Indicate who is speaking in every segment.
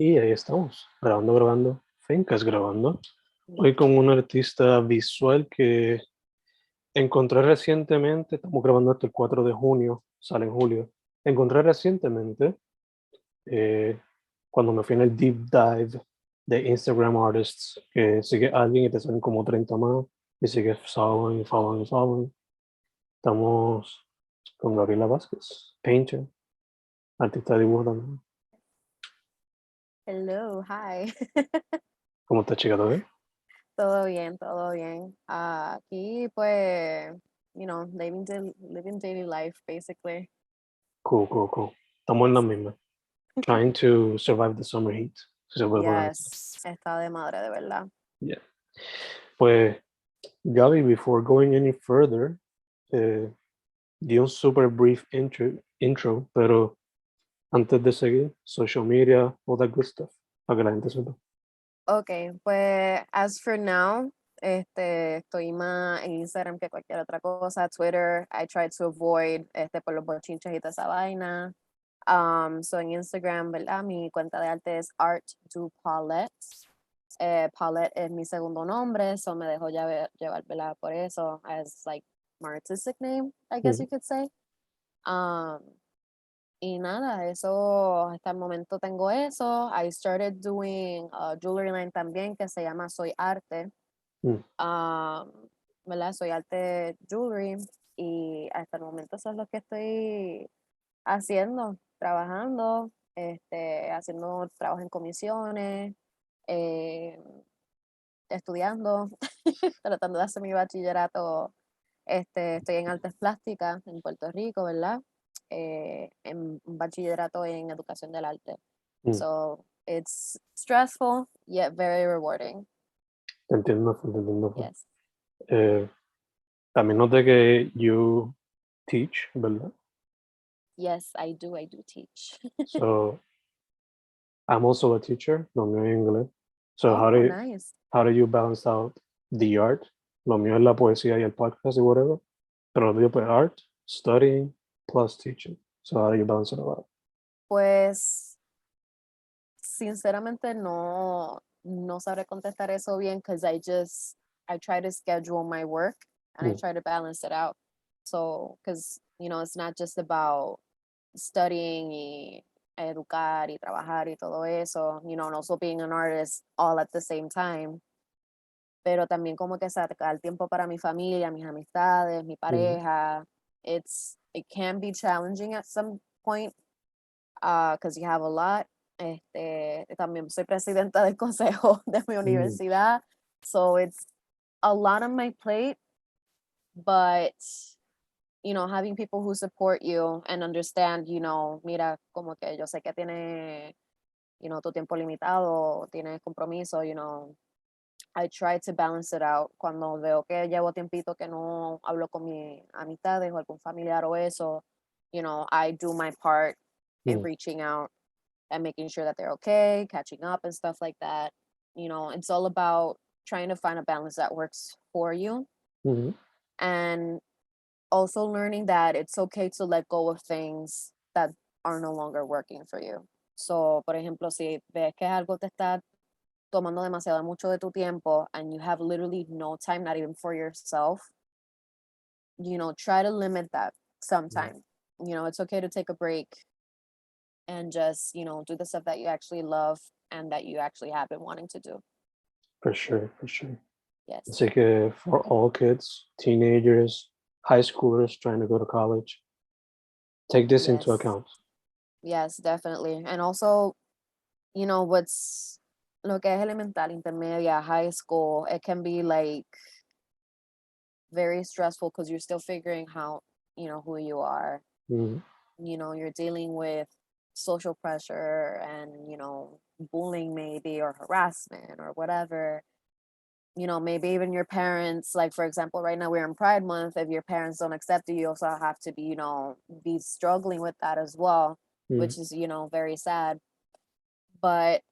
Speaker 1: Y ahí estamos, grabando, FENcast grabando. Hoy con un artista visual que encontré recientemente, estamos grabando esto el 4 de junio, sale en julio. Encontré recientemente, eh, cuando me fui en el deep dive de Instagram Artists, que sigue a alguien y te salen como 30 más, y sigue following, following, following. Estamos con Gabriela Vázquez, painter, artista de dibujo también.
Speaker 2: Hello, hi.
Speaker 1: ¿Cómo está, chica? ¿Todo bien?
Speaker 2: Todo bien, todo bien. Aquí, pues, living daily life, basically.
Speaker 1: Cool, cool, cool. Estamos en la
Speaker 2: Yes.
Speaker 1: misma. Trying to survive the summer heat, si se puede poner así.
Speaker 2: Yes. Está de madre, de verdad.
Speaker 1: Yeah. Pues, Gaby, before going any further, eh, di un super brief intro, pero antes de seguir, social media, all that good stuff, para que la gente sepa.
Speaker 2: Okay, pues, as for now, estoy más en Instagram que cualquier otra cosa. Twitter, I try to avoid, por los bochinches y toda esa vaina. So en Instagram, ¿verdad? Mi cuenta de arte es Art to Paulette. Paulette es mi segundo nombre, so me dejo llevar, ¿verdad? Por eso, as like my artistic name, I guess you could say. Um, y nada, eso, hasta el momento tengo eso. I started doing a jewelry line también que se llama Soy Arte.
Speaker 1: Mm.
Speaker 2: ¿Verdad? Soy Arte Jewelry y hasta el momento eso es lo que estoy haciendo, trabajando, haciendo trabajo en comisiones, eh, estudiando, tratando de hacer mi bachillerato. Estoy en artes plásticas en Puerto Rico, ¿verdad? En un bachillerato en educación del arte.
Speaker 1: Mm.
Speaker 2: So it's stressful yet very rewarding.
Speaker 1: Te entiendo, te entiendo.
Speaker 2: Yes.
Speaker 1: Eh, También noté que you teach, ¿verdad?
Speaker 2: Yes, I do. I do teach.
Speaker 1: So, I'm also a teacher, lo mío es inglés. So,
Speaker 2: Oh, nice.
Speaker 1: how do you balance out the art? Lo mío es la poesía y el podcast y whatever. Pero lo mío pues art, studying, plus teaching. So, how do you balance it all out?
Speaker 2: Pues sinceramente no sabré contestar eso bien because I try to schedule my work and I
Speaker 1: Mm.
Speaker 2: try to balance it out. So, because, it's not just about studying y educar y trabajar y todo eso, and also being an artist all at the same time. Pero también como que sacar tiempo para mi familia, mis amistades, mi
Speaker 1: Mm.
Speaker 2: pareja. It can be challenging at some point because you have a lot. También soy presidenta del consejo de mi
Speaker 1: Mm.
Speaker 2: universidad, so it's a lot on my plate, but having people who support you and understand, mira, como que yo sé que tiene, tu tiempo limitado, tienes compromiso, I try to balance it out. Cuando veo que llevo tiempito que no hablo con mis amistades o algún familiar o eso, I do my part in
Speaker 1: Mm.
Speaker 2: reaching out and making sure that they're okay, catching up and stuff like that. It's all about trying to find a balance that works for you
Speaker 1: Mm.
Speaker 2: and also learning that it's okay to let go of things that are no longer working for you. So, por ejemplo, si ves que algo te está tomando demasiado mucho de tu tiempo and you have literally no time, not even for yourself, try to limit that
Speaker 1: Mm.
Speaker 2: sometime. It's okay to take a break and just, do the stuff that you actually love and that you actually have been wanting to do.
Speaker 1: For sure, for sure.
Speaker 2: Yes.
Speaker 1: Así que for all kids, teenagers, high schoolers trying to go to college, take this into
Speaker 2: Yes.
Speaker 1: account.
Speaker 2: Yes, definitely. And also, what's lo que es elemental, intermedia, high school, it can be like very stressful because you're still figuring out, who you are.
Speaker 1: Mm.
Speaker 2: You're dealing with social pressure and, bullying maybe or harassment or whatever. Maybe even your parents, like for example, right now we're in Pride Month. If your parents don't accept you, you also have to be, be struggling with that as well,
Speaker 1: Mm.
Speaker 2: which is, very sad. But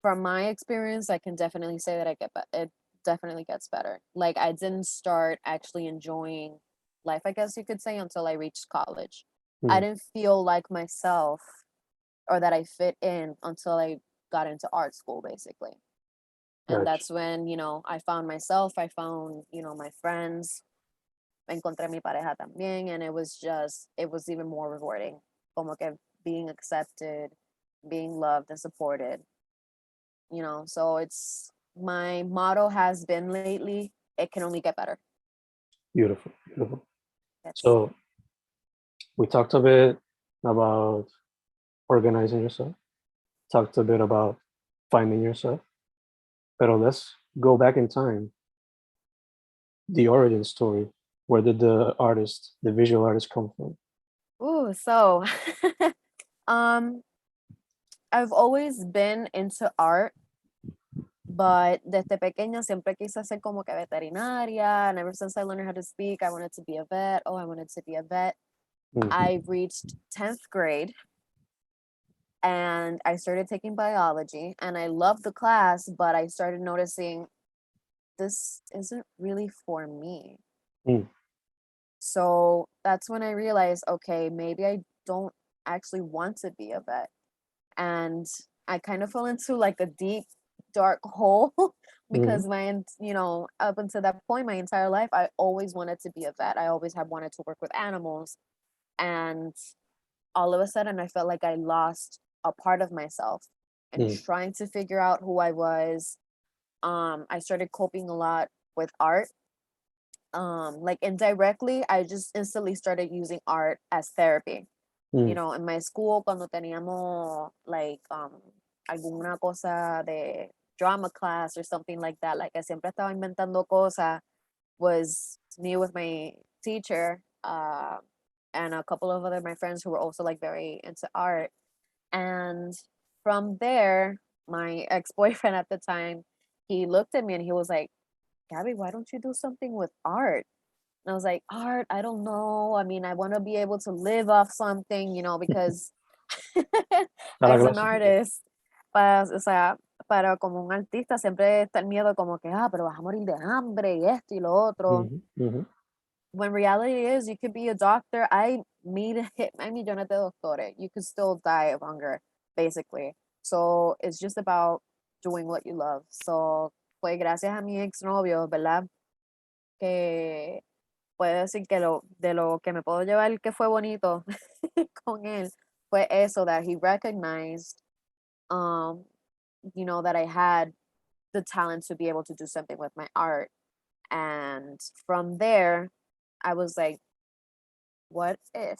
Speaker 2: from my experience, I can definitely say that it definitely gets better. Like I didn't start actually enjoying life, I guess you could say, until I reached college. I
Speaker 1: Mm.
Speaker 2: didn't feel like myself or that I fit in until I got into art school, basically. And
Speaker 1: Gotcha.
Speaker 2: that's when, I found myself, I found, my friends, encontré mi pareja también, and it was even more rewarding. Como que being accepted, being loved and supported, so it's, my motto has been lately, it can only get better.
Speaker 1: Beautiful, beautiful.
Speaker 2: Yes.
Speaker 1: So we talked a bit about organizing yourself, talked a bit about finding yourself, but let's go back in time. The origin story. Where did the visual artist come from?
Speaker 2: Ooh, so I've always been into art, but desde pequeña siempre quise ser como que veterinaria, and ever since I learned how to speak, I wanted to be a vet. Oh, I wanted to be a vet.
Speaker 1: Mhm.
Speaker 2: I reached 10th grade and I started taking biology, and I loved the class, but I started noticing this isn't really for me.
Speaker 1: Mm.
Speaker 2: So that's when I realized, okay, maybe I don't actually want to be a vet. And I kind of fell into like a deep, dark hole because up until that point, my entire life, I always wanted to be a vet. I always have wanted to work with animals. And all of a sudden, I felt like I lost a part of myself and
Speaker 1: Mm.
Speaker 2: trying to figure out who I was. I started coping a lot with art. Like indirectly, I just instantly started using art as therapy.
Speaker 1: Mm.
Speaker 2: In my school, cuando teníamos like alguna cosa de drama class or something like that, like I siempre estaba inventando cosas, was me with my teacher, and a couple of other my friends who were also like very into art. And from there, my ex-boyfriend at the time, he looked at me and he was like, Gabby, why don't you do something with art? And I was like, art, I don't know. I mean, I want to be able to live off something, because
Speaker 1: Para
Speaker 2: as an
Speaker 1: clásico.
Speaker 2: artist, o sea, para como un artista siempre está el miedo como que, pero vas a morir de hambre y esto y lo otro.
Speaker 1: Mhm. Mhm.
Speaker 2: When reality is, you could be a doctor. Hay millones de doctores. You could still die of hunger, basically. So it's just about doing what you love. So, pues gracias a mi exnovio, ¿verdad? Que puedo decir que de lo que me puedo llevar que fue bonito con él fue eso, that he recognized, that I had the talent to be able to do something with my art. And from there, I was like, what if?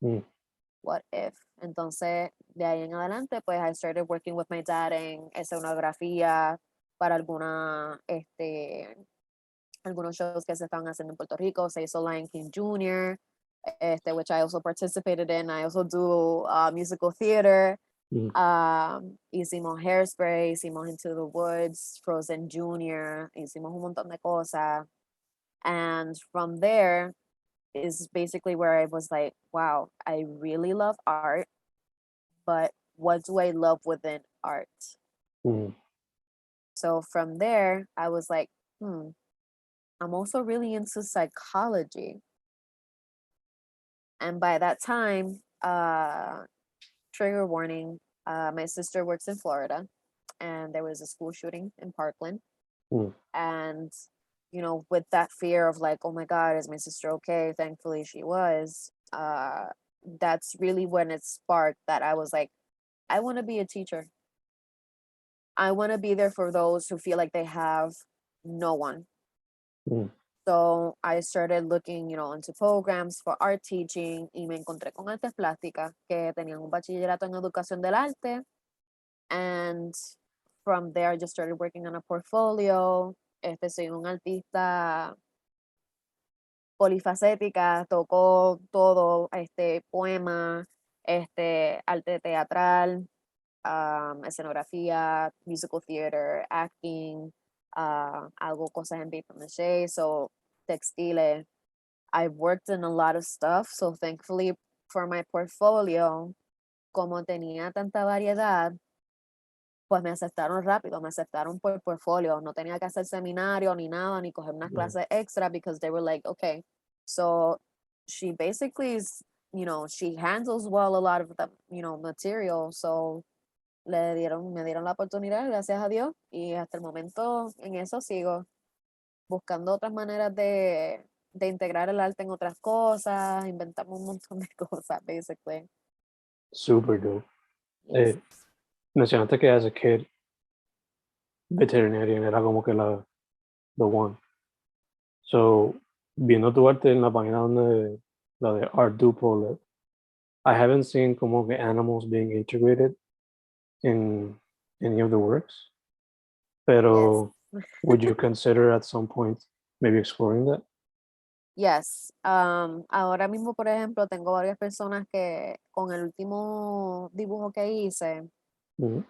Speaker 1: Mm.
Speaker 2: What if? Entonces, de ahí en adelante, pues I started working with my dad en escenografía para algunos shows que se estaban haciendo en Puerto Rico. Se hizo Lion King Jr., which I also participated in. I also do musical theater.
Speaker 1: Mm.
Speaker 2: Hicimos Hairspray, hicimos Into the Woods, Frozen Jr., hicimos un montón de cosas. And from there is basically where I was like, wow, I really love art, but what do I love within art?
Speaker 1: Mm.
Speaker 2: So from there, I was like, I'm also really into psychology. And by that time, trigger warning, my sister works in Florida and there was a school shooting in Parkland.
Speaker 1: Mm.
Speaker 2: And, with that fear of like, oh my God, is my sister okay? Thankfully she was. That's really when it sparked that I was like, I want to be a teacher. I want to be there for those who feel like they have no one.
Speaker 1: Mm.
Speaker 2: So I started looking, into programs for art teaching y me encontré con artes plásticas que tenían un bachillerato en educación del arte. And from there, I just started working on a portfolio. Soy un artista polifacética, tocó todo, poema, arte teatral, escenografía, musical theater, acting, hago cosas en paper maché, so textiles. I've worked in a lot of stuff, so thankfully for my portfolio, como tenía tanta variedad, pues me aceptaron rápido, me aceptaron por portfolio, no tenía que hacer seminario ni nada, ni coger unas clases extra because they were like, okay, so she basically she handles well a lot of the, material, so me dieron la oportunidad, gracias a Dios, y hasta el momento en eso sigo buscando otras maneras de integrar el arte en otras cosas, inventamos un montón de cosas, basically.
Speaker 1: Super dope.
Speaker 2: Yes.
Speaker 1: Mencionaste que as a kid, veterinarian era como que the one. So, viendo tu arte en la página donde la de Art Paulette, I haven't seen como que animals being integrated in any of the works. Pero would you consider at some point maybe exploring that?
Speaker 2: Yes. Ahora mismo, por ejemplo, tengo varias personas que con el último dibujo que hice,
Speaker 1: Mhm.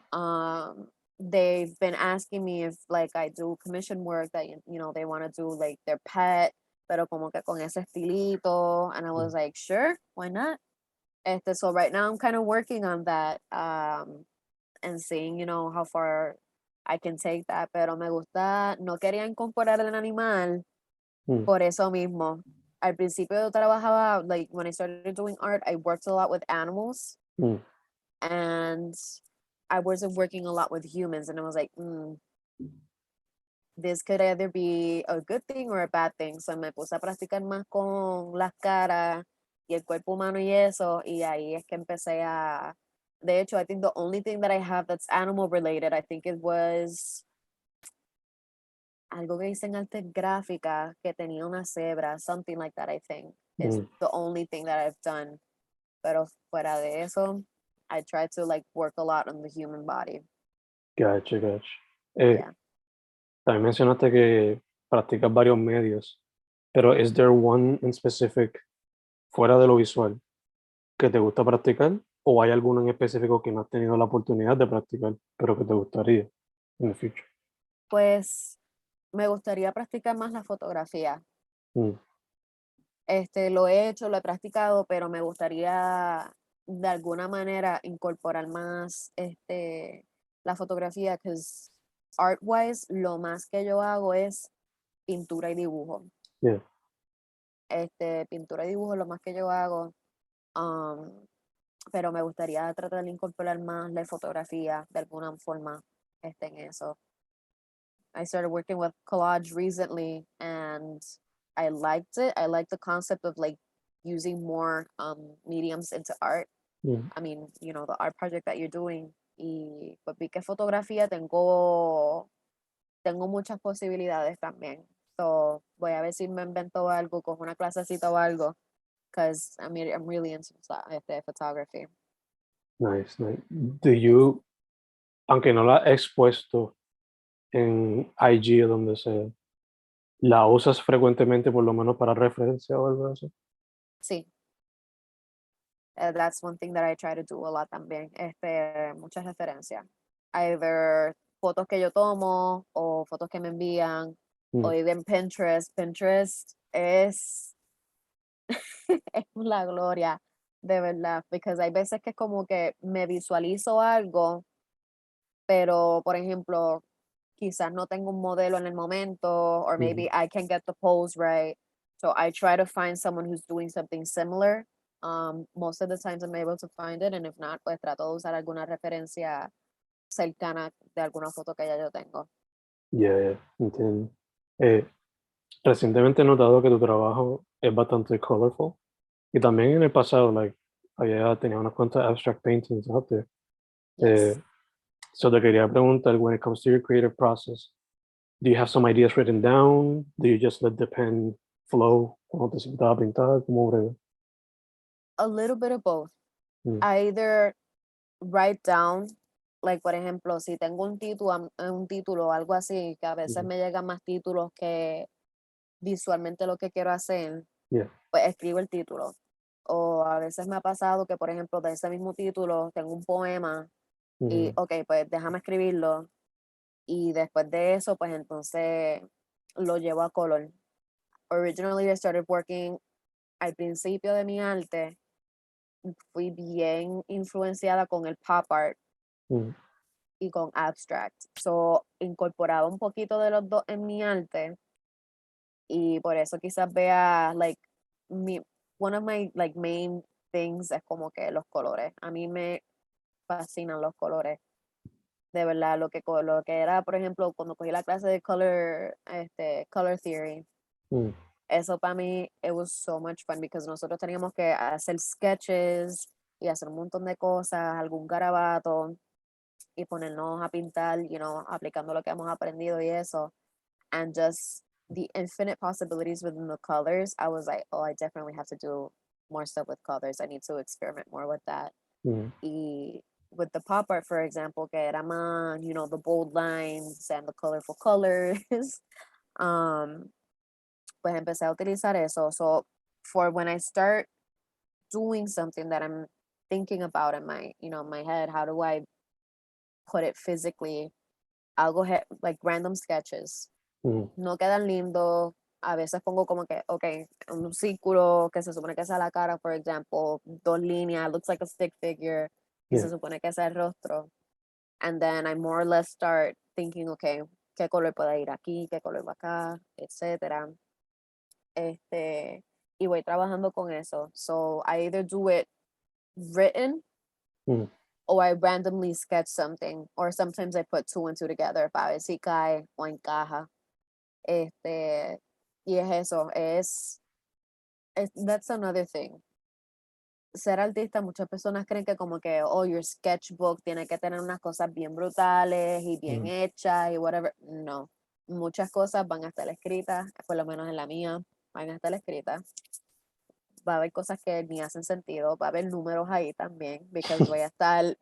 Speaker 2: they've been asking me if like I do commission work that they want to do like their pet, pero como que con ese estilito, and I was like, sure, why not? So right now I'm kind of working on that, and seeing how far I can take that, pero me gusta, no quería incorporar el animal
Speaker 1: Mm.
Speaker 2: por eso mismo. Al principio yo trabajaba, like when I started doing art, I worked a lot with animals,
Speaker 1: Mm.
Speaker 2: and I wasn't working a lot with humans, and I was like, this could either be a good thing or a bad thing. So me puse a practicar más con las caras y el cuerpo humano y eso, y ahí es que empecé a, de hecho, I think the only thing that I have that's animal related, I think it was algo que hice en arte gráfica que tenía una cebra, something like that, I think, is the only thing that I've done. Pero fuera de eso, I try to like work a lot on the human body.
Speaker 1: Gotcha.
Speaker 2: Yeah.
Speaker 1: También mencionaste que practicas varios medios, pero is there one in specific fuera de lo visual que te gusta practicar o hay alguno en específico que no has tenido la oportunidad de practicar, pero que te gustaría in the future?
Speaker 2: Pues me gustaría practicar más la fotografía.
Speaker 1: Mm.
Speaker 2: Lo he hecho, lo he practicado, pero me gustaría de alguna manera incorporar más la fotografía, because art wise lo más que yo hago es pintura y dibujo.
Speaker 1: Yeah.
Speaker 2: Pintura y dibujo es lo más que yo hago, pero me gustaría tratar de incorporar más la fotografía de alguna forma en eso. I started working with collage recently and I liked it. I like the concept of like using more mediums into art.
Speaker 1: Mm.
Speaker 2: I mean, the art project that you're doing. Y pues vi que fotografía tengo muchas posibilidades también. So voy a ver si me invento algo, con una clasecita o algo. Because I'm really into photography.
Speaker 1: Nice. Do you, aunque no la he expuesto en IG o donde sea, la usas frecuentemente por lo menos para referencia o algo así?
Speaker 2: Sí. That's one thing that I try to do a lot también. Muchas referencias. Either fotos que yo tomo o fotos que me envían o even Pinterest. Pinterest es es la gloria, de verdad, because hay veces que es como que me visualizo algo, pero por ejemplo, quizás no tengo un modelo en el momento, or maybe I can't get the pose right. So I try to find someone who's doing something similar. Most of the times I'm able to find it, and if not, pues trato de usar alguna referencia cercana de alguna foto que ya yo tengo.
Speaker 1: Yeah, entiendo. Recientemente he notado que tu trabajo es bastante colorful y también en el pasado, like, había tenía unas cuantas abstract paintings out there.
Speaker 2: Yes.
Speaker 1: So te quería preguntar, when it comes to your creative process, do you have some ideas written down? Do you just let the pen flow cuando te sientas a pintar? ¿Cómo breve?
Speaker 2: A little bit of both.
Speaker 1: Mm.
Speaker 2: I either write down, like por ejemplo, si tengo un título o algo así, que a veces me llegan más títulos que visualmente lo que quiero hacer,
Speaker 1: Yeah.
Speaker 2: pues escribo el título. O a veces me ha pasado que, por ejemplo, de ese mismo título tengo un poema y, ok, pues déjame escribirlo. Y después de eso, pues entonces lo llevo a color. Originally I started working, al principio de mi arte, fui bien influenciada con el pop art y con abstract. So, incorporaba un poquito de los dos en mi arte y por eso quizás vea, like, one of my, like, main things es como que los colores. A mí me fascinan los colores. De verdad, lo que era, por ejemplo, cuando cogí la clase de color theory, eso para mí, it was so much fun, because nosotros teníamos que hacer sketches y hacer un montón de cosas, algún garabato, y ponernos a pintar, aplicando lo que hemos aprendido y eso. And just the infinite possibilities within the colors, I was like, oh, I definitely have to do more stuff with colors. I need to experiment more with that. Y with the pop art, for example, que era más, the bold lines and the colorful colors, pues empecé a utilizar eso. So for when I start doing something that I'm thinking about in my head, how do I put it physically? I'll go ahead, like random sketches. No quedan lindos. A veces pongo como que, okay, un círculo que se supone que sea la cara, for example, 2 líneas, looks like a stick figure, y se supone que sea el rostro. And then I more or less start thinking, okay, qué color puede ir aquí, qué color va acá, etcétera. Y voy trabajando con eso. So I either do it written, or I randomly sketch something, or sometimes I put 2 and 2 together para ver si cae o encaja. Y es eso, that's another thing. Ser artista, muchas personas creen que como que, oh, your sketchbook tiene que tener unas cosas bien brutales y bien hechas y whatever. No, muchas cosas van a estar escritas, por lo menos en la mía, van a estar escritas. Va a haber cosas que ni hacen sentido, va a haber números ahí también, because voy a estar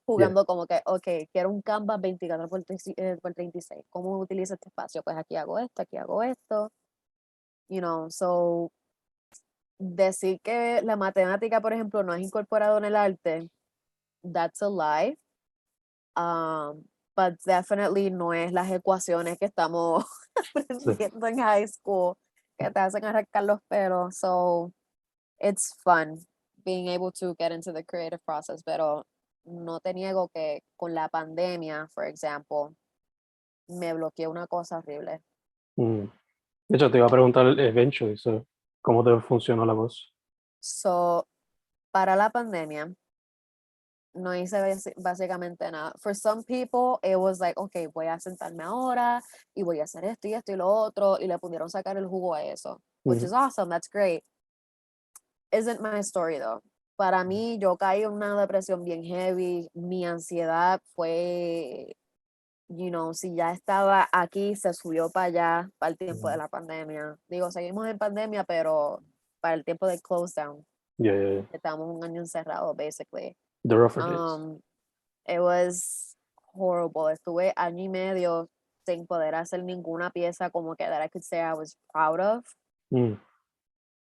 Speaker 2: jugando como que, ok, quiero un canvas 24 por 36, ¿cómo utilizo este espacio? Pues aquí hago esto, so decir que la matemática, por ejemplo, no es incorporado en el arte, that's a lie, but definitely no es las ecuaciones que estamos aprendiendo en high school que te hacen arrancar los pelos, so it's fun being able to get into the creative process, pero no te niego que con la pandemia, for example, me bloqueé una cosa horrible.
Speaker 1: De hecho, te iba a preguntar eventually, so, ¿cómo te funcionó la voz?
Speaker 2: So, para la pandemia, no hice básicamente nada. For some people, it was like, okay, voy a sentarme ahora y voy a hacer esto y lo otro, y le pudieron sacar el jugo a eso, which is awesome, that's great. Isn't my story though. Para mí, yo caí en una depresión bien heavy, mi ansiedad fue, si ya estaba aquí, se subió para allá, para el tiempo de la pandemia. Digo, seguimos en pandemia, pero para el tiempo del close down.
Speaker 1: Yeah.
Speaker 2: Estamos un año encerrado, basically.
Speaker 1: The rougher days.
Speaker 2: It was horrible. Estuve año y medio sin poder hacer ninguna pieza como que that I could say I was proud of.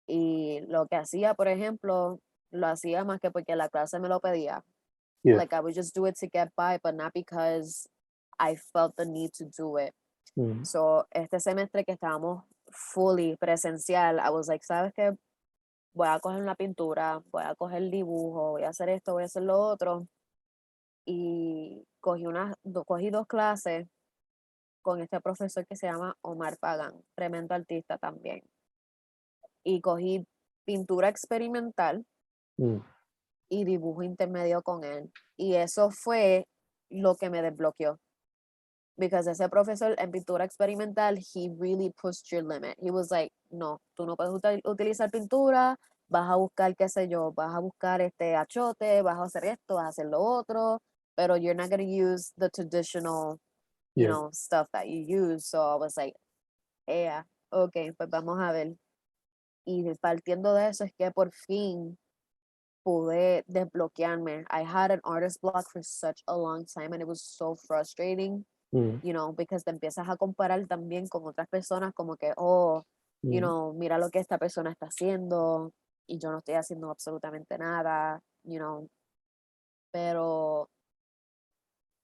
Speaker 2: Y lo que hacía, por ejemplo, lo hacía más que porque la clase me lo pedía.
Speaker 1: Yeah.
Speaker 2: Like I would just do it to get by, but not because I felt the need to do it. So, este semestre que estábamos fully presencial, I was like, ¿sabes qué? Voy a coger una pintura, voy a coger el dibujo, voy a hacer esto, voy a hacer lo otro. Y cogí 2 clases con este profesor que se llama Omar Pagan, tremendo artista también. Y cogí pintura experimental y dibujo intermedio con él. Y eso fue lo que me desbloqueó. Because ese profesor en pintura experimental, he really pushed your limit. He was like, no, tú no puedes utilizar pintura, vas a buscar, qué sé yo, vas a buscar achote, vas a hacer esto, vas a hacer lo otro, pero you're not going to use the traditional, stuff that you use. So I was like, yeah, okay, pues vamos a ver. Y partiendo de eso es que por fin pude desbloquearme. I had an artist block for such a long time and it was so frustrating, because te empiezas a comparar también con otras personas como que, mira lo que esta persona está haciendo y yo no estoy haciendo absolutamente nada, pero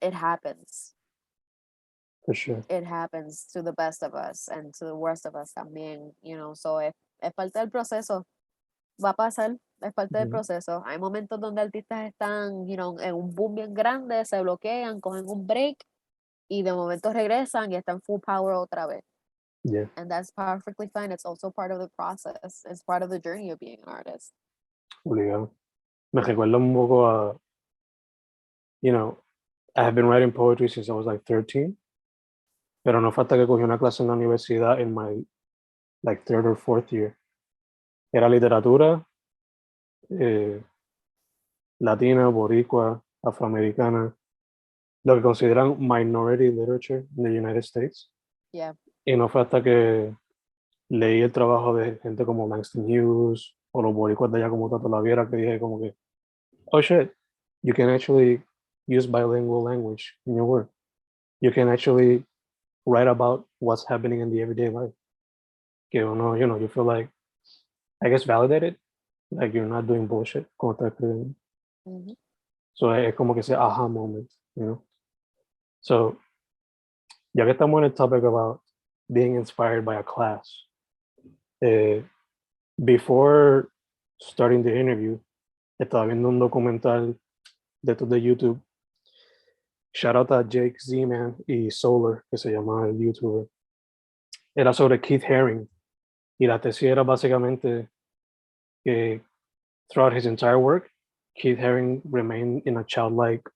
Speaker 2: it happens.
Speaker 1: For sure.
Speaker 2: It happens to the best of us and to the worst of us también, so es parte del proceso. Va a pasar, es parte del proceso. Hay momentos donde artistas están, en un boom bien grande, se bloquean, cogen un break y de momento regresan y están full power otra vez.
Speaker 1: Yeah.
Speaker 2: And that's perfectly fine. It's also part of the process. It's part of the journey of being an artist.
Speaker 1: obligado. Me recuerda un poco a, you know, I have been writing poetry since I was like 13, pero no falta que cogí una clase en la universidad in my like third or fourth year. Era literatura eh, latina, boricua, afroamericana, lo que consideran minority literature in the United States.
Speaker 2: Yeah.
Speaker 1: Y no fue hasta que leí el trabajo de gente como Langston Hughes o los boricuas de allá como Tato Laviera que dije como que, oh shit, you can actually use bilingual language in your work. You can actually write about what's happening in the everyday life. Que uno, you feel like, I guess, validated, like you're not doing bullshit cuando estás escribiendo.
Speaker 2: Mm-hmm.
Speaker 1: So es como que ese aha moment, you know. So, ya que estamos en el topic about being inspired by a class, before starting the interview, estaba viendo un documental de estos de YouTube. Shout out a Jake Z-Man y Solar, que se llama el YouTuber. Era sobre Keith Haring. Y la tesis era básicamente que throughout his entire work, Keith Haring remained in a childlike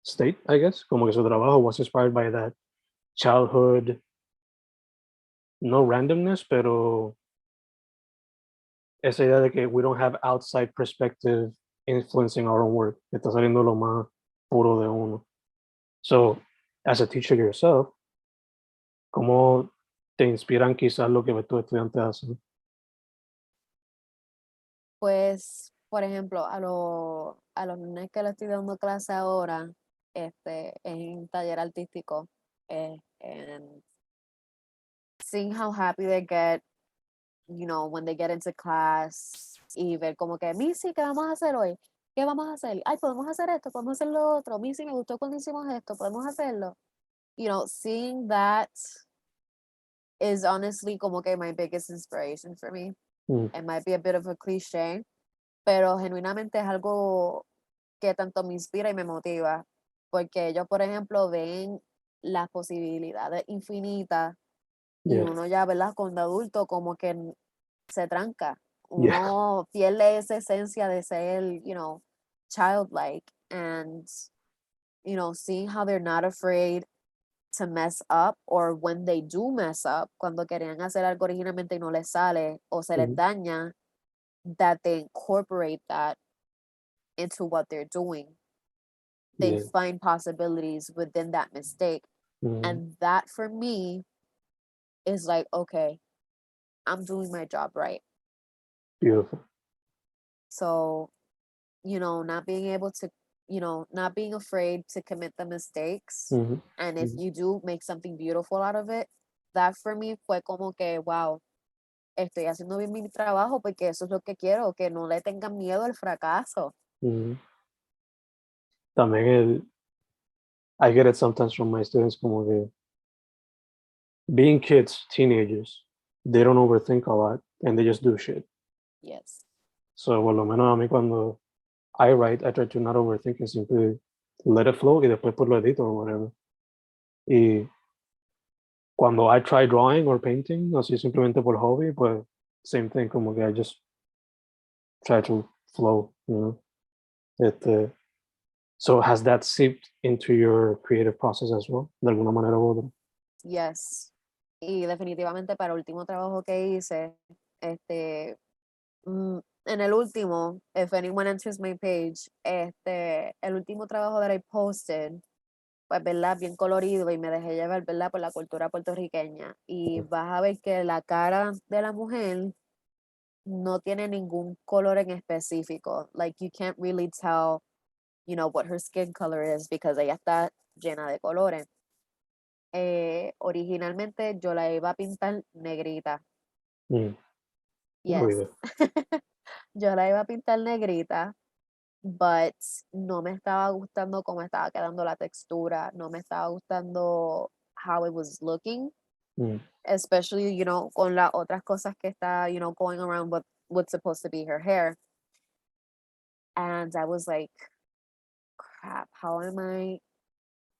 Speaker 1: state, I guess. Como que su trabajo was inspired by that childhood, no randomness, pero esa idea de que we don't have outside perspective influencing our own work. Está saliendo lo más puro de uno. So, as a teacher yourself, ¿cómo te inspiran quizás lo que tus estudiantes hacen?
Speaker 2: Pues, por ejemplo, a los niños que le estoy dando clase ahora, en taller artístico, and seeing how happy they get, when they get into class, y ver como que, Missy, ¿qué vamos a hacer hoy? ¿Qué vamos a hacer? Ay, podemos hacer esto, podemos hacer lo otro. Missy, me gustó cuando hicimos esto, podemos hacerlo. Seeing that is honestly como que my biggest inspiration for me. It might be a bit of a cliché, pero genuinamente es algo que tanto me inspira y me motiva, porque ellos, por ejemplo, ven las posibilidades infinitas y
Speaker 1: Yeah,
Speaker 2: uno ya, ¿verdad? Cuando adulto como que se tranca,
Speaker 1: yeah,
Speaker 2: uno pierde esa esencia de ser, childlike, and, seeing how they're not afraid to mess up, or when they do mess up, cuando querían hacer algo originalmente y no les sale o se les daña, that they incorporate that into what they're doing. They
Speaker 1: yeah.
Speaker 2: find possibilities within that mistake. And that for me is like, okay, I'm doing my job right.
Speaker 1: Beautiful.
Speaker 2: So, not being able to, not being afraid to commit the mistakes. And if you do make something beautiful out of it, that for me fue como que, wow, estoy haciendo bien mi trabajo porque eso es lo que quiero, que no le tengan miedo al fracaso.
Speaker 1: También I get it sometimes from my students como que being kids, teenagers, they don't overthink a lot and they just do shit.
Speaker 2: Yes.
Speaker 1: So por lo menos a mí cuando I write, I try to not overthink and simply let it flow y después pues lo edito or whatever. Y cuando I try drawing or painting, así simplemente por hobby, pues same thing, como que I just try to flow, you know. So has that seeped into your creative process as well, de alguna manera u otra?
Speaker 2: Yes. Y definitivamente para el último trabajo que hice, en el último, if anyone enters my page, el último trabajo that I posted, pues, ¿verdad? Bien colorido y me dejé llevar, ¿verdad? Por la cultura puertorriqueña. Y vas a ver que la cara de la mujer no tiene ningún color en específico. Like, you can't really tell, what her skin color is because ella está llena de colores. Originalmente yo la iba a pintar negrita. Yes. Yo la iba a pintar negrita, but no me estaba gustando cómo estaba quedando la textura, no me estaba gustando how it was looking, especially, con las otras cosas que está, going around with what's supposed to be her hair. And I was like, crap,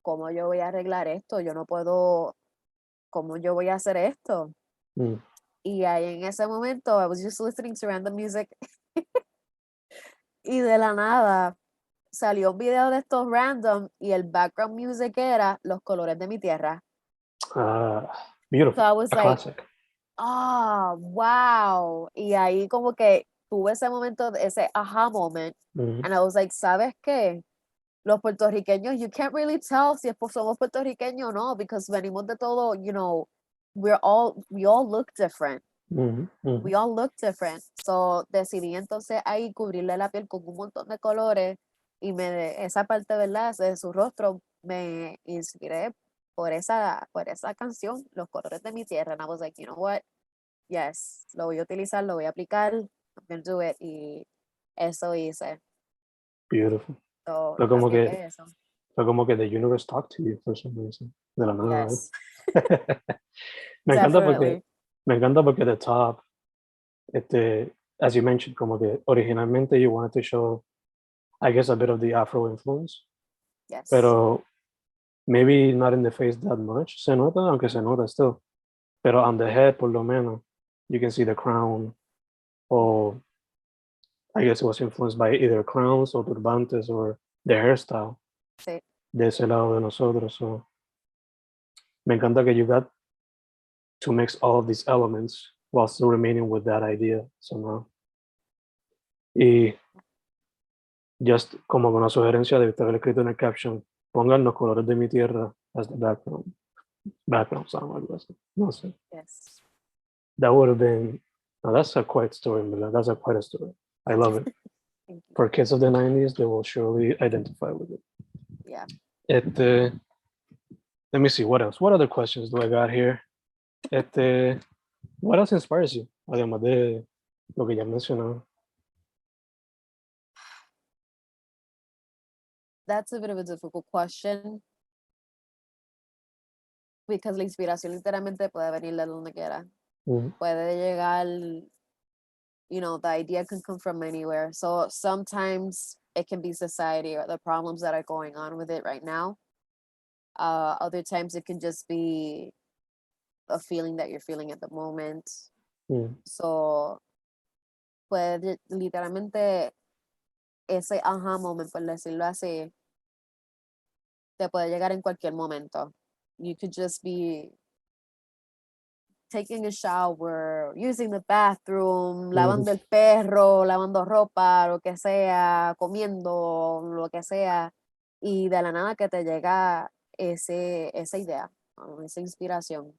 Speaker 2: ¿cómo yo voy a arreglar esto? Yo no puedo, ¿cómo yo voy a hacer esto? Y ahí en ese momento, I was just listening to random music. Y de la nada salió un video de estos random y el background music era Los colores de mi tierra.
Speaker 1: Beautiful.
Speaker 2: So I was
Speaker 1: A
Speaker 2: like,
Speaker 1: classic.
Speaker 2: oh, wow. Y ahí como que tuve ese momento, ese aha moment.
Speaker 1: Mhm.
Speaker 2: And I was like, ¿sabes qué? Los puertorriqueños, you can't really tell si somos puertorriqueños o no, because venimos de todo, you know, we all look different.
Speaker 1: Mhm. Mhm.
Speaker 2: We all look different. So decidí entonces ahí cubrirle la piel con un montón de colores y esa parte, ¿verdad? De su rostro me inspiré por esa canción, Los colores de mi tierra. And I was like, you know what? Yes, lo voy a utilizar, lo voy a aplicar, I'm gonna do it. Y eso hice.
Speaker 1: Beautiful.
Speaker 2: So,
Speaker 1: Fue como que,
Speaker 2: apliqué eso.
Speaker 1: fue como que the universe talked to you for some reason. De la nada.
Speaker 2: Yes,
Speaker 1: Me encanta porque,
Speaker 2: definitely.
Speaker 1: me encanta porque the top, as you mentioned, como que originalmente you wanted to show, I guess, a bit of the Afro influence,
Speaker 2: Yes.
Speaker 1: pero maybe not in the face that much. Se nota, aunque se nota still. Pero on the head, por lo menos, you can see the crown, or I guess it was influenced by either crowns or turbantes or the hairstyle
Speaker 2: Sí.
Speaker 1: de ese lado de nosotros. So, me encanta que you got to mix all of these elements while still remaining with that idea somehow. Y just como una sugerencia de haber escrito en el caption, pongan los colores de mi tierra as the background song, algo así. No sé.
Speaker 2: Yes.
Speaker 1: That would have been, now that's a quite story, ¿verdad? That's quite a story. I love it.
Speaker 2: Thank you.
Speaker 1: For kids of the 90s, they will surely identify with it.
Speaker 2: Yeah.
Speaker 1: Let me see, what else? What other questions do I got here? What else inspires you? Además de lo que ya mencionado.
Speaker 2: That's a bit of a difficult question because la inspiración literalmente puede venir de donde quiera.
Speaker 1: Mm,
Speaker 2: Puede llegar, you know, the idea can come from anywhere. So sometimes it can be society or the problems that are going on with it right now. Other times it can just be a feeling that you're feeling at the moment.
Speaker 1: mm,
Speaker 2: So, puede literalmente ese aha moment, por decirlo así, te puede llegar en cualquier momento. You could just be taking a shower, using the bathroom, lavando el perro, lavando ropa, lo que sea, comiendo, lo que sea, y de la nada que te llega esa idea, esa inspiración.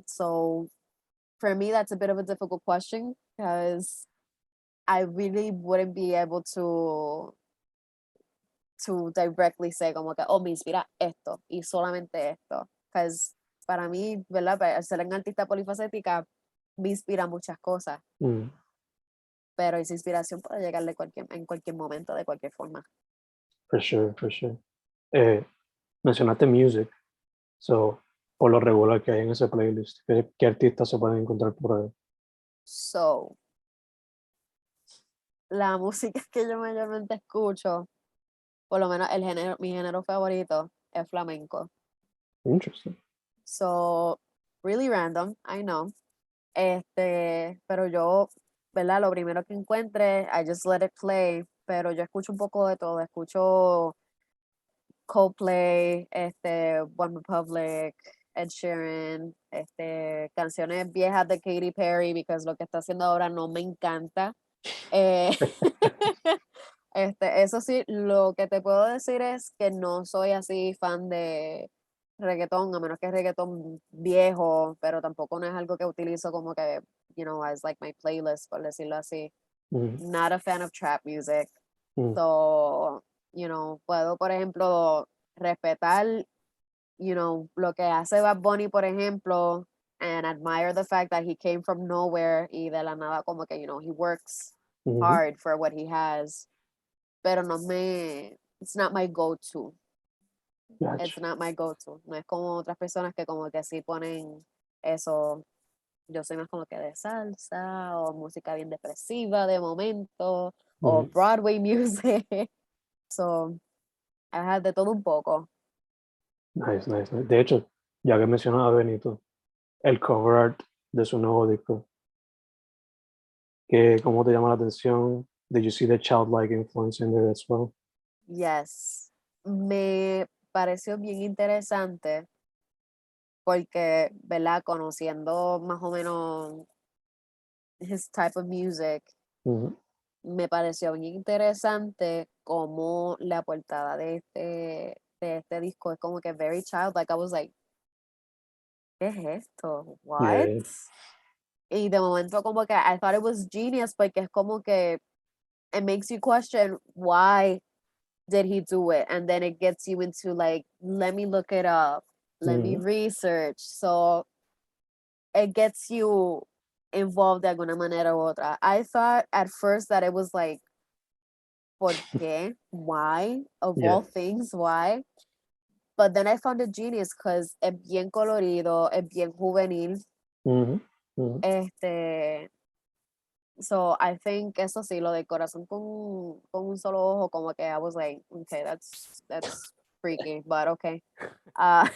Speaker 2: So, for me, that's a bit of a difficult question because I really wouldn't be able to directly say como que, oh, me inspira esto y solamente esto. Because para mí, ¿verdad? Para ser una artista polifacética, me inspira muchas cosas,
Speaker 1: mm.
Speaker 2: pero esa inspiración puede llegarle en cualquier momento, de cualquier forma.
Speaker 1: For sure, for sure. Mencionaste music, so, por lo regular que hay en ese playlist, ¿qué artistas se pueden encontrar por ahí?
Speaker 2: So, la música que yo mayormente escucho, por lo menos mi género favorito es flamenco.
Speaker 1: Interesting.
Speaker 2: So, really random, I know. Pero yo, ¿verdad? Lo primero que encuentre, I just let it play, pero yo escucho un poco de todo, escucho Coldplay, One Republic, Ed Sheeran, canciones viejas de Katy Perry, because lo que está haciendo ahora no me encanta. Eh, eso sí, lo que te puedo decir es que no soy así fan de reggaetón, a menos que es reggaetón viejo, pero tampoco no es algo que utilizo como que, you know, as like my playlist, por decirlo así.
Speaker 1: Mm,
Speaker 2: Not a fan of trap music.
Speaker 1: mm,
Speaker 2: So, you know, puedo, por ejemplo, respetar, you know, lo que hace Bad Bunny, por ejemplo, and admire the fact that he came from nowhere y de la nada como que, you know, he works hard for what he has, pero it's not my go-to.
Speaker 1: gotcha.
Speaker 2: It's not my go-to. No es como otras personas que como que sí ponen eso. Yo soy más como que de salsa o música bien depresiva de momento o
Speaker 1: Mm,
Speaker 2: Broadway music. So, I had de todo un poco.
Speaker 1: nice, nice, nice. De hecho, ya que mencionaba a Benito, el cover art de su nuevo disco, ¿cómo te llama la atención? did you see the childlike influence in there as well?
Speaker 2: Yes. Me pareció bien interesante porque, ¿verdad? Conociendo más o menos his type of music,
Speaker 1: Mm-hmm.
Speaker 2: me pareció bien interesante como la portada de este disco es como que very childlike. I was like, ¿qué es esto? What?
Speaker 1: Yeah.
Speaker 2: Y de momento como que I thought it was genius porque es como que it makes you question why did he do it, and then it gets you into like, let me look it up, let me
Speaker 1: Mm-hmm.
Speaker 2: research, so it gets you involved de alguna manera u otra. I thought at first that it was like, ¿por qué? Why? Of
Speaker 1: Yeah.
Speaker 2: all things, why? But then I found it genius because es bien colorido, es bien juvenil.
Speaker 1: Mm-hmm. Mm-hmm.
Speaker 2: So I think eso sí, lo de corazón con un solo ojo, como que I was like, okay, that's freaky, but okay. Uh,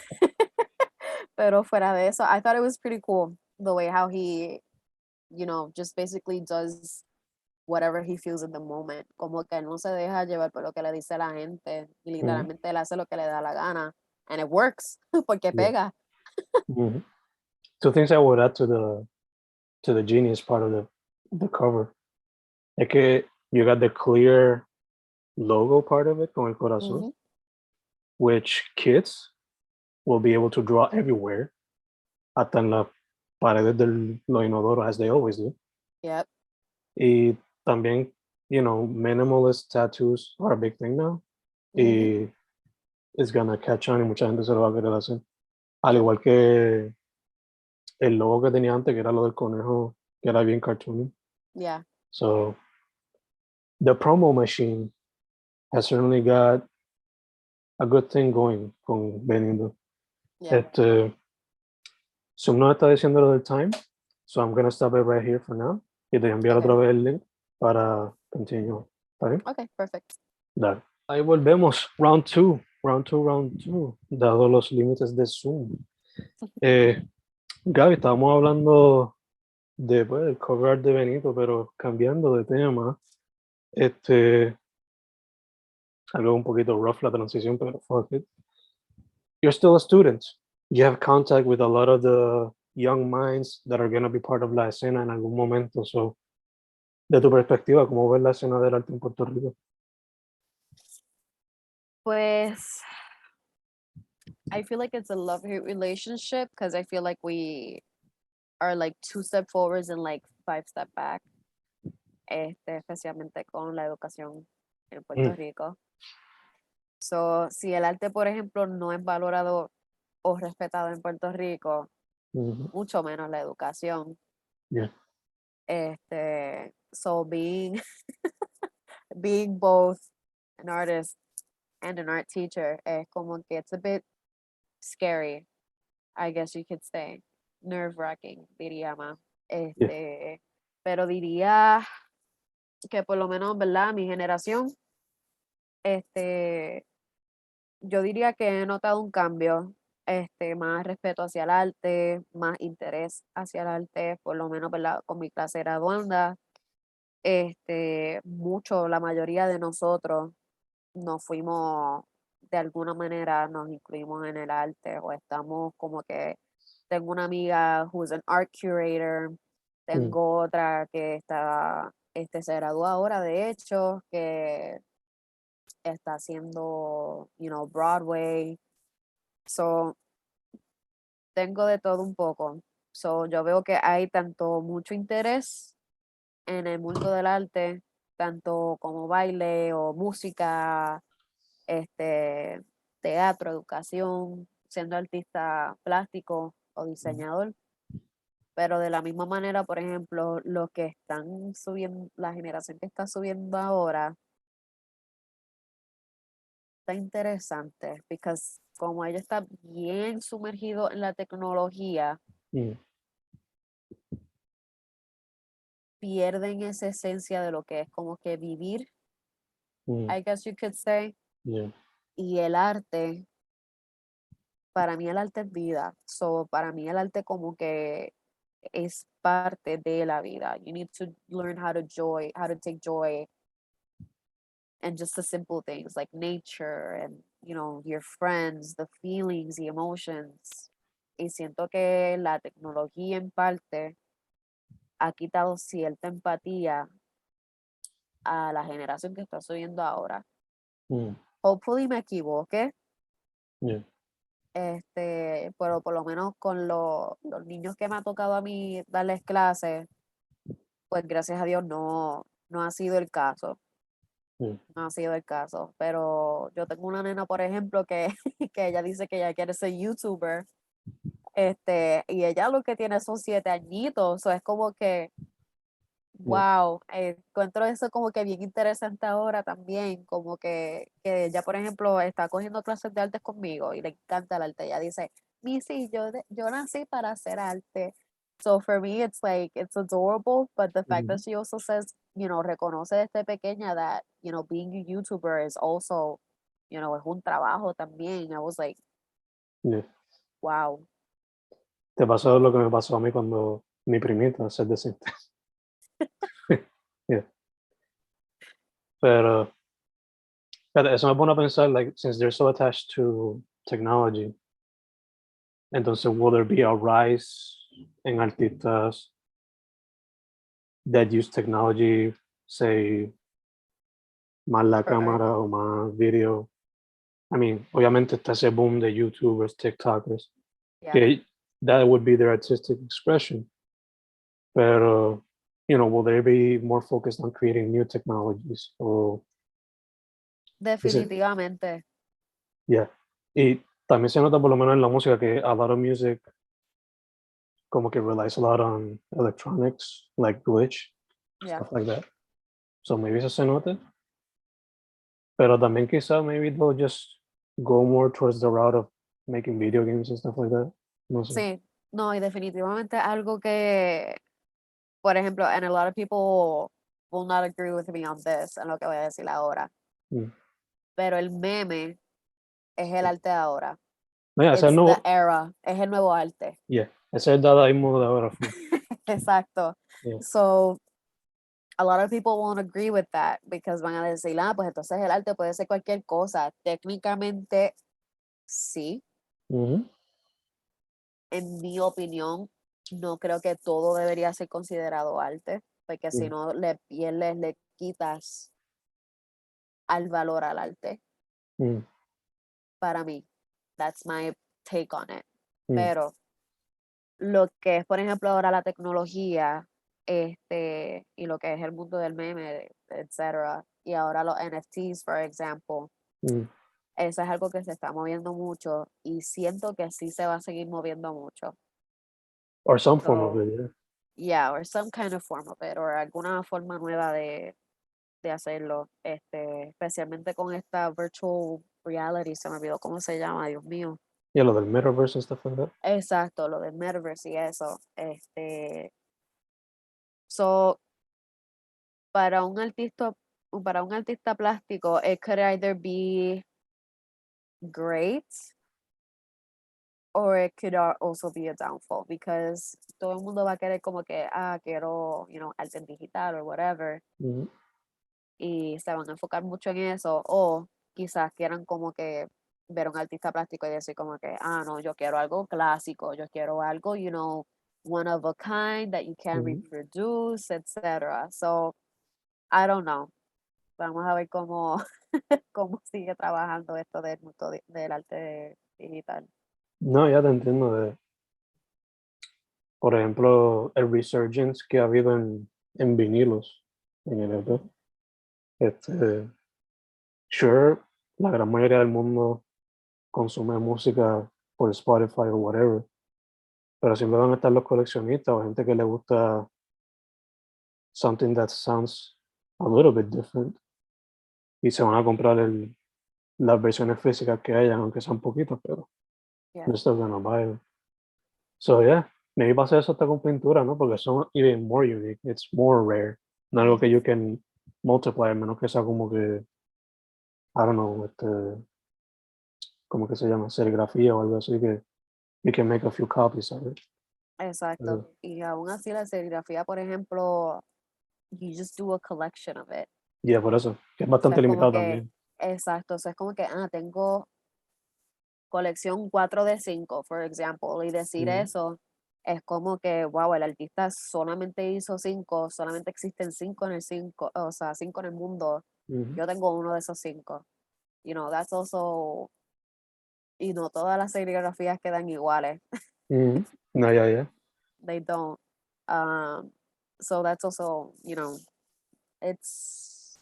Speaker 2: pero fuera de eso, I thought it was pretty cool the way how he, just basically does whatever he feels in the moment. Como que no se deja llevar por lo que le dice la gente y
Speaker 1: Mm-hmm.
Speaker 2: literalmente él hace lo que le da la gana. And it works, porque
Speaker 1: Yeah.
Speaker 2: pega.
Speaker 1: Mm-hmm. Two things I would add to the genius part of the cover. Es que you got the clear logo part of it con el corazón,
Speaker 2: Mhm.
Speaker 1: which kids will be able to draw everywhere, hasta en las paredes de los inodoros, as they always do.
Speaker 2: Yep.
Speaker 1: Y también, minimalist tattoos are a big thing now.
Speaker 2: Mhm.
Speaker 1: Y it's gonna catch on y mucha gente se lo va a querer hacer. Al igual que el logo que tenía antes, que era lo del conejo, que era bien cartoony.
Speaker 2: Yeah.
Speaker 1: So, the promo machine has certainly got a good thing going con Benito.
Speaker 2: Yeah.
Speaker 1: Zoom no está diciendo lo del time, so I'm gonna stop it right here for now. Y te voy a enviar
Speaker 2: Okay.
Speaker 1: otra vez el link para continuar. ¿Está bien?
Speaker 2: Okay, perfect.
Speaker 1: Dale. Ahí volvemos. Round two. Round two. Dado los límites de Zoom. Gaby, estábamos hablando de, pues, el cover art de Benito, pero cambiando de tema. Algo un poquito rough la transición, pero fuck it. You're still a student. You have contact with a lot of the young minds that are going to be part of la escena en algún momento. So, de tu perspectiva, ¿cómo ves la escena del arte en Puerto Rico?
Speaker 2: Pues I feel like it's a love-hate relationship because I feel like we are like 2 step forwards and like 5 step back, especialmente con la educación en Puerto
Speaker 1: Mm.
Speaker 2: Rico. So, si el arte, por ejemplo, no es valorado o respetado en Puerto Rico,
Speaker 1: Mhm.
Speaker 2: mucho menos la educación.
Speaker 1: Yeah.
Speaker 2: So being both an artist and an art teacher, es como que it's a bit scary, I guess you could say. Nerve-wracking, diría más. Pero diría que por lo menos, ¿verdad? Mi generación, yo diría que he notado un cambio, más respeto hacia el arte, más interés hacia el arte, por lo menos, ¿verdad? Con mi clase graduanda, mucho, la mayoría de nosotros nos fuimos, de alguna manera, nos incluimos en el arte o estamos como que, tengo una amiga who's an art curator,
Speaker 1: Mm.
Speaker 2: tengo otra que se graduó ahora, de hecho, que está haciendo, Broadway. So, tengo de todo un poco. So, yo veo que hay tanto mucho interés en el mundo del arte, tanto como baile o música, teatro, educación, siendo artista plástico o diseñador. Pero de la misma manera, por ejemplo, los que están subiendo, la generación que está subiendo ahora, está interesante, porque como ella está bien sumergido en la tecnología,
Speaker 1: Mm.
Speaker 2: pierden esa esencia de lo que es como que vivir,
Speaker 1: Mm.
Speaker 2: I guess you could say,
Speaker 1: Yeah.
Speaker 2: y el arte, para mí el arte es vida, so para mí el arte como que es parte de la vida. You need to learn how to take joy and just the simple things like nature and, you know, your friends, the feelings, the emotions. Y siento que la tecnología en parte ha quitado cierta empatía a la generación que está subiendo ahora. Hopefully me equivoque,
Speaker 1: Yeah.
Speaker 2: pero por lo menos con los niños que me ha tocado a mí darles clases, pues gracias a Dios no ha sido el caso.
Speaker 1: Yeah.
Speaker 2: No ha sido el caso, pero yo tengo una nena, por ejemplo, que, que ella dice que ella quiere ser YouTuber, y ella lo que tiene son 7 añitos, o es como que, wow, encuentro eso como que bien interesante ahora también, como que ella, por ejemplo, está cogiendo clases de artes conmigo y le encanta el arte, ella dice, Missy, yo nací para hacer arte. So for me, it's like, it's adorable, but the fact that she also says, you know, reconoce desde pequeña that, you know, being a YouTuber is also, you know, es un trabajo también. I was like,
Speaker 1: Yeah.
Speaker 2: wow.
Speaker 1: Te pasó lo que me pasó a mí cuando mi primita se decente. Yeah. Pero fíjate, eso me pone a pensar, like, since they're so attached to technology, entonces, will there be a rise en artistas that use technology, say, más la cámara o más video? I mean, obviamente está ese boom de YouTubers, TikTokers,
Speaker 2: Yeah.
Speaker 1: que that would be their artistic expression. Pero, you know, will they be more focused on creating new technologies? Or is it,
Speaker 2: Definitivamente.
Speaker 1: yeah. Y también se nota por lo menos en la música que a lot of music como que relies a lot on electronics, like glitch,
Speaker 2: Yeah.
Speaker 1: stuff like that. So maybe eso se nota. Pero también quizá maybe they'll just go more towards the route of making video games and stuff like that. No sé.
Speaker 2: Sí, no, y definitivamente algo que, por ejemplo, and a lot of people will not agree with me on this, en lo que voy a decir ahora,
Speaker 1: Mm.
Speaker 2: pero el meme es el arte de ahora.
Speaker 1: No, yeah, ese es
Speaker 2: It's
Speaker 1: el
Speaker 2: the
Speaker 1: nuevo,
Speaker 2: era, es el nuevo arte.
Speaker 1: yeah, ese es el dadaísmo de ahora.
Speaker 2: Exacto.
Speaker 1: Yeah.
Speaker 2: So, a lot of people won't agree with that because van a decir, pues entonces el arte puede ser cualquier cosa. Técnicamente, sí.
Speaker 1: Mhm.
Speaker 2: En mi opinión, no creo que todo debería ser considerado arte, porque si no le pierdes, le quitas al valor al arte.
Speaker 1: Mm.
Speaker 2: Para mí, that's my take on it.
Speaker 1: Mm.
Speaker 2: Pero lo que es, por ejemplo, ahora la tecnología, y lo que es el mundo del meme, etcétera, y ahora los NFTs, por ejemplo,
Speaker 1: Mm.
Speaker 2: eso es algo que se está moviendo mucho y siento que sí se va a seguir moviendo mucho.
Speaker 1: Or some form of
Speaker 2: So,
Speaker 1: it, yeah.
Speaker 2: yeah, or some kind of form of it, or alguna forma nueva de hacerlo, especialmente con esta virtual reality, se me olvidó cómo se llama, Dios mío.
Speaker 1: Yeah, lo del metaverse and stuff like that.
Speaker 2: Exacto, lo del metaverse y eso. So, para un artista plástico, it could either be great or it could also be a downfall because todo el mundo va a querer como que, quiero, you know, arte digital or whatever.
Speaker 1: Mhm.
Speaker 2: Y se van a enfocar mucho en eso, o quizás quieran como que ver un artista plástico y decir como que, no, yo quiero algo clásico, yo quiero algo, you know, one of a kind that you can reproduce, etc. So, I don't know. Vamos a ver cómo, cómo sigue trabajando esto del mundo del arte digital.
Speaker 1: No, ya te entiendo de, por ejemplo, el resurgence que ha habido en vinilos en el EP. Sure, la gran mayoría del mundo consume música por Spotify o whatever, pero siempre van a estar los coleccionistas o gente que le gusta something that sounds a little bit different y se van a comprar las versiones físicas que hayan, aunque sean poquitas, pero
Speaker 2: Yeah.
Speaker 1: they're still gonna buy it. So yeah, maybe pasa eso hasta con pintura, ¿no? Porque son even more unique, it's more rare, no algo que you can multiply, a menos que sea como que, I don't know, ¿cómo que se llama? Serigrafía o algo así que you can make a few copies of it.
Speaker 2: Exacto. Y aún así la serigrafía, por ejemplo, you just do a collection of it.
Speaker 1: Yeah, por eso, que es
Speaker 2: O sea,
Speaker 1: bastante
Speaker 2: es como
Speaker 1: limitado
Speaker 2: que,
Speaker 1: también.
Speaker 2: exacto, o sea, es como que, tengo colección 4 de 5, por ejemplo, y decir
Speaker 1: Mm,
Speaker 2: eso es como que, wow, el artista solamente hizo 5, solamente existen 5 en el 5, o sea, 5 en el mundo.
Speaker 1: mhm,
Speaker 2: Yo tengo uno de esos 5. You know, that's also, y no todas las serigrafías quedan iguales.
Speaker 1: mhm. No, yeah, yeah,
Speaker 2: They don't. Um, so that's also, it's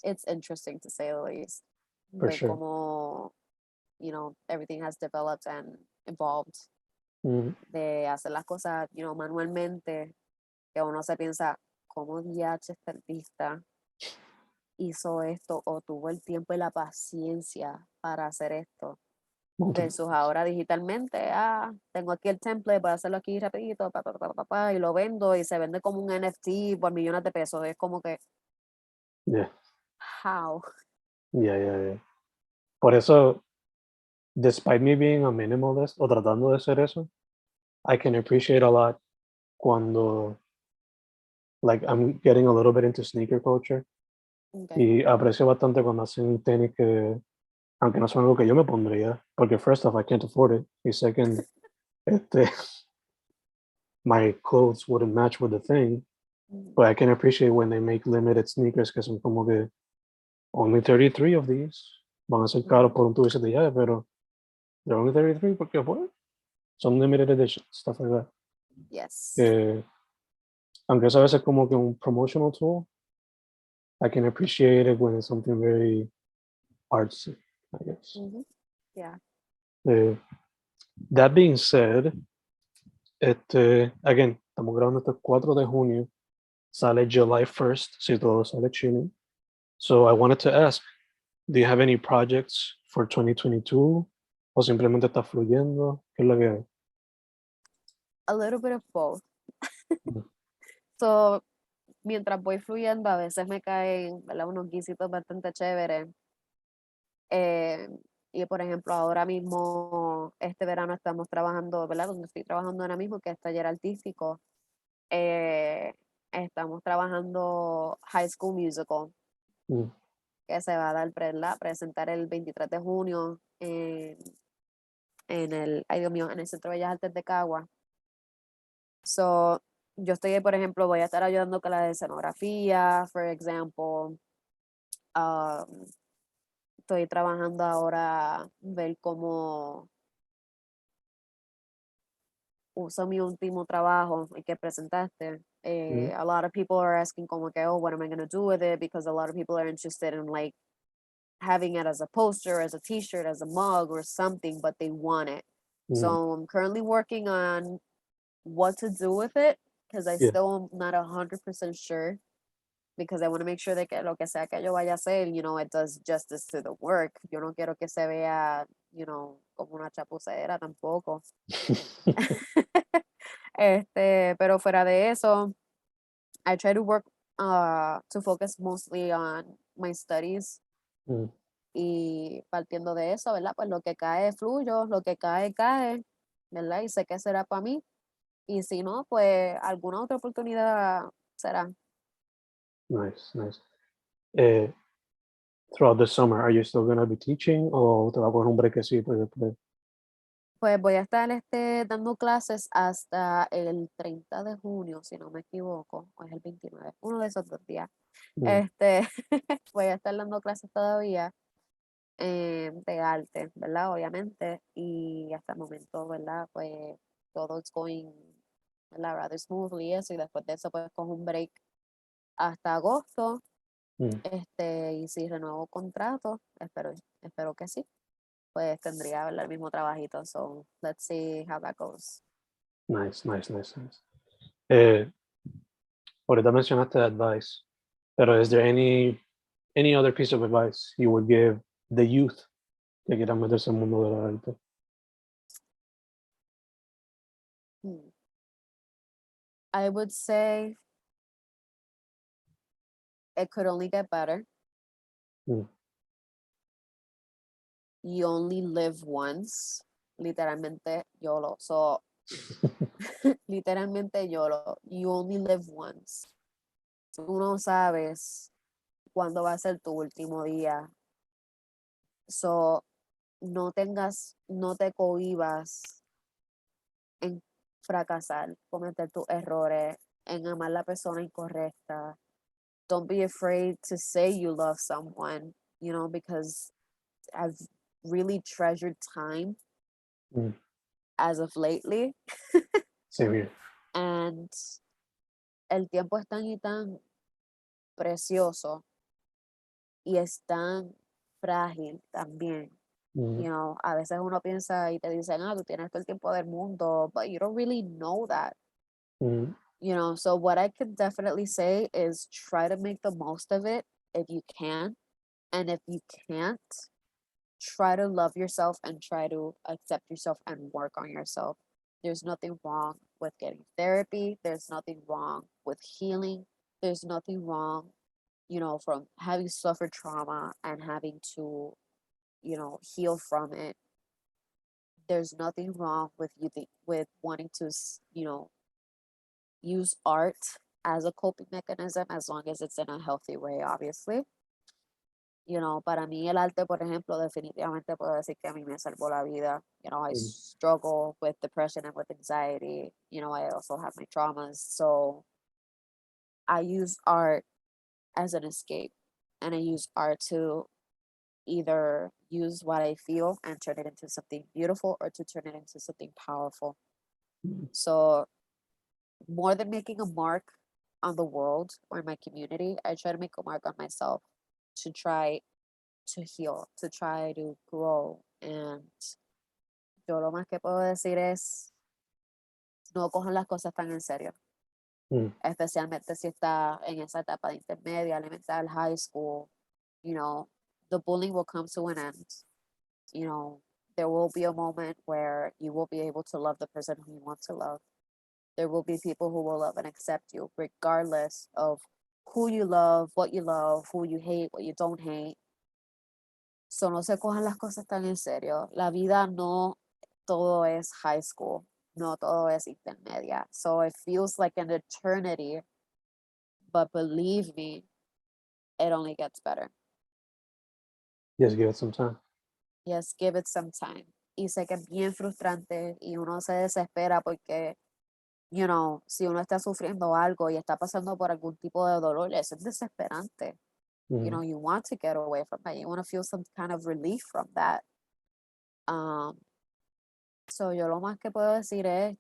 Speaker 2: it's interesting to say the least.
Speaker 1: for
Speaker 2: Ver
Speaker 1: sure.
Speaker 2: cómo, everything has developed and evolved
Speaker 1: Mhm.
Speaker 2: de hacer las cosas, manualmente, que uno se piensa, ¿cómo DH este artista hizo esto o tuvo el tiempo y la paciencia para hacer esto?
Speaker 1: Multiple.
Speaker 2: Versus ahora digitalmente, tengo aquí el template, voy a hacerlo aquí rapidito, y lo vendo y se vende como un NFT por millones de pesos. Es como que,
Speaker 1: Yeah,
Speaker 2: how?
Speaker 1: yeah, yeah, yeah. Por eso, despite me being a minimalist o tratando de ser eso, I can appreciate a lot cuando, like, I'm getting a little bit into sneaker culture
Speaker 2: Okay.
Speaker 1: y aprecio bastante cuando hacen tenis que, aunque no son algo que yo me pondría, porque first off, I can't afford it, y second, este, my clothes wouldn't match with the thing,
Speaker 2: Mm,
Speaker 1: but I can appreciate when they make limited sneakers que son como que only 33 of these, van a ser caros
Speaker 2: mm,
Speaker 1: por un tubo de llave, pero they're only 33 porque pues, son limited edition, stuff like that.
Speaker 2: yes.
Speaker 1: Que, aunque eso a veces como que un promotional tool, I can appreciate it when it's something very artsy, I guess.
Speaker 2: Mhm. Yeah.
Speaker 1: Eh, that being said, again, estamos grabando este 4 de junio, sale July 1st, si todo sale chino. So I wanted to ask, do you have any projects for 2022? ¿O simplemente está fluyendo? ¿Qué es lo que hay?
Speaker 2: A little bit of both.
Speaker 1: Mm,
Speaker 2: So, mientras voy fluyendo, a veces me caen, ¿verdad? Unos guisitos bastante chéveres. Eh, y por ejemplo, ahora mismo, este verano estamos trabajando, ¿verdad? Donde estoy trabajando ahora mismo, que es taller artístico. Estamos trabajando High School Musical,
Speaker 1: mm,
Speaker 2: que se va a dar, presentar el 23 de junio en el, ay Dios mío, en el Centro de Bellas Artes de Cagua. So, yo estoy, por ejemplo, voy a estar ayudando con la escenografía, for example. Um, Estoy trabajando ahora, ver cómo uso mi último trabajo y que presentaste.
Speaker 1: mm,
Speaker 2: A lot of people are asking como que, oh, what am I going to do with it? Because a lot of people are interested in like having it as a poster, as a t-shirt, as a mug or something, but they want it.
Speaker 1: mm.
Speaker 2: So I'm currently working on what to do with it because I
Speaker 1: Yeah.
Speaker 2: still am not 100% sure because I want to make sure de que lo que sea que yo vaya a hacer, it does justice to the work. Yo no quiero que se vea, como una chapucera tampoco. Pero fuera de eso, I try to work to focus mostly on my studies
Speaker 1: Mm,
Speaker 2: y partiendo de eso, ¿verdad? Pues lo que cae fluyo, lo que cae cae, ¿verdad? Y sé que será para mí y si no, pues alguna otra oportunidad será.
Speaker 1: nice, nice. Eh, throughout the summer, are you still going to be teaching o te va a coger un brequecito después?
Speaker 2: Pues voy a estar dando clases hasta el 30 de junio, si no me equivoco, o es el 29, uno de esos 2 días.
Speaker 1: Mm,
Speaker 2: Este, voy a estar dando clases todavía de arte, ¿verdad? Obviamente, y hasta el momento, ¿verdad? Pues todo es going, ¿verdad? Rather smoothly y eso, y después de eso pues cojo un break hasta agosto,
Speaker 1: mm.
Speaker 2: y si renuevo contrato, espero que sí, pues tendría, ¿verdad? El mismo trabajito, so let's see how that goes.
Speaker 1: Nice, nice, nice, nice. Eh, ahorita mencionaste advice, pero is there any other piece of advice you would give the youth que quieran meterse en el mundo de la arte?
Speaker 2: Hmm. I would say it could only get better.
Speaker 1: Mm,
Speaker 2: You only live once, literalmente YOLO. So, literalmente YOLO. You only live once. Tú no sabes cuándo va a ser tu último día. So, no te cohibas en fracasar, cometer tus errores, en amar a la persona incorrecta. Don't be afraid to say you love someone, because I've really treasured time
Speaker 1: Mm.
Speaker 2: as of lately.
Speaker 1: Same here.
Speaker 2: And el tiempo es tan y tan precioso y es tan frágil también.
Speaker 1: Mm.
Speaker 2: A veces uno piensa y te dicen, tú tienes todo el tiempo del mundo, but you don't really know that.
Speaker 1: Mm.
Speaker 2: So what I could definitely say is try to make the most of it if you can. And if you can't, try to love yourself and try to accept yourself and work on yourself. There's nothing wrong with getting therapy. There's nothing wrong with healing. There's nothing wrong, from having suffered trauma and having to, heal from it. There's nothing wrong with with wanting to, use art as a coping mechanism as long as it's in a healthy way, obviously. Para mí el arte, por ejemplo, definitivamente puedo decir que a mí me salvó la vida. I
Speaker 1: Mm.
Speaker 2: struggle with depression and with anxiety. I also have my traumas. So I use art as an escape, and I use art to either use what I feel and turn it into something beautiful or to turn it into something powerful.
Speaker 1: Mm.
Speaker 2: So more than making a mark on the world or my community, I try to make a mark on myself to try to heal, to try to grow. And yo lo más que puedo decir es, no cojan las cosas tan en serio,
Speaker 1: Mm.
Speaker 2: especialmente si está en esa etapa de intermedia, elemental, high school. The bullying will come to an end. There will be a moment where you will be able to love the person who you want to love. There will be people who will love and accept you, regardless of who you love, who you hate, what you don't hate. So no se cojan las cosas tan en serio. La vida no todo es high school, no todo es intermedia. So it feels like an eternity, but believe me, it only gets better.
Speaker 1: Just give it some time.
Speaker 2: Yes, give it some time. Y sé que es bien frustrante y uno se desespera porque, si uno está sufriendo algo y está pasando por algún tipo de dolor, eso es desesperante.
Speaker 1: Mm.
Speaker 2: You want to get away from that. You want to feel some kind of relief from that. So yo lo más que puedo decir es,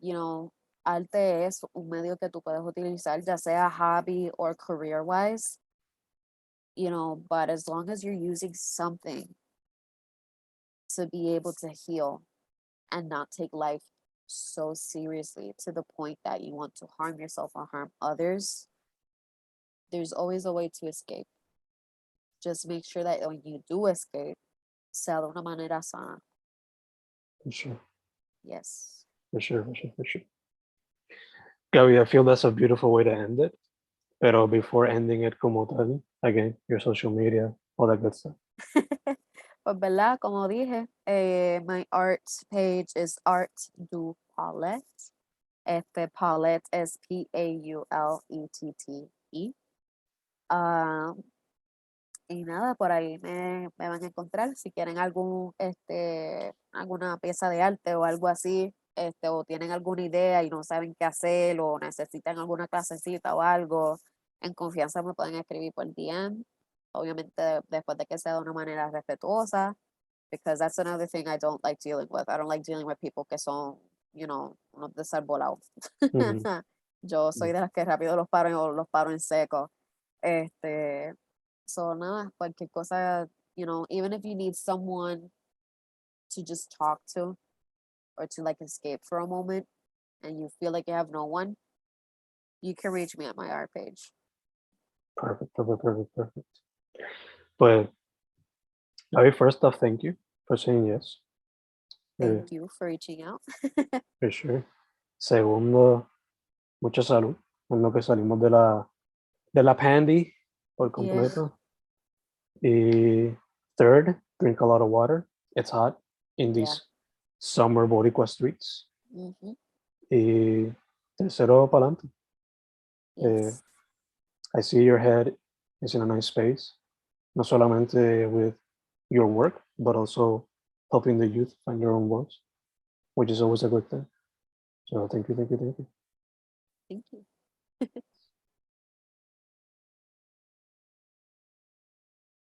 Speaker 2: arte es un medio que tú puedes utilizar, ya sea hobby or career wise, but as long as you're using something to be able to heal and not take life so seriously to the point that you want to harm yourself or harm others, there's always a way to escape. Just make sure that when you do escape, sea de una manera sana.
Speaker 1: For sure.
Speaker 2: Yes.
Speaker 1: For sure. For sure. For sure. Gabby, I feel that's a beautiful way to end it. Pero before ending it como tal, again, your social media, all that good stuff.
Speaker 2: Pues, ¿verdad? Como dije, my art page is Art do Paulette. Paulette es Paulettte. Y nada, por ahí me van a encontrar. Si quieren alguna pieza de arte o algo así, o tienen alguna idea y no saben qué hacer o necesitan alguna clasecita o algo, en confianza me pueden escribir por DM. Obviamente después de que sea de una manera respetuosa, because that's another thing I don't like dealing with. I don't like dealing with people que son, unos desarbolados.
Speaker 1: Mm-hmm.
Speaker 2: Yo soy de las que rápido los paro en seco. So nada, cualquier cosa, even if you need someone to just talk to or to like escape for a moment and you feel like you have no one, you can reach me at my art page.
Speaker 1: Perfect. But Gabby, first off, thank you for saying yes.
Speaker 2: Thank you for reaching out.
Speaker 1: For sure. Segundo, mucha salud. En lo que salimos de la pandy por
Speaker 2: Yeah.
Speaker 1: completo. Y third, drink a lot of water. It's hot in these summer Boricua streets.
Speaker 2: Mhm.
Speaker 1: Y tercero, para adelante.
Speaker 2: Yes.
Speaker 1: I see your head is in a nice space, not solamente with your work, but also helping the youth find their own voice, which is always a good thing. So thank you, thank you, thank you.
Speaker 2: Thank you.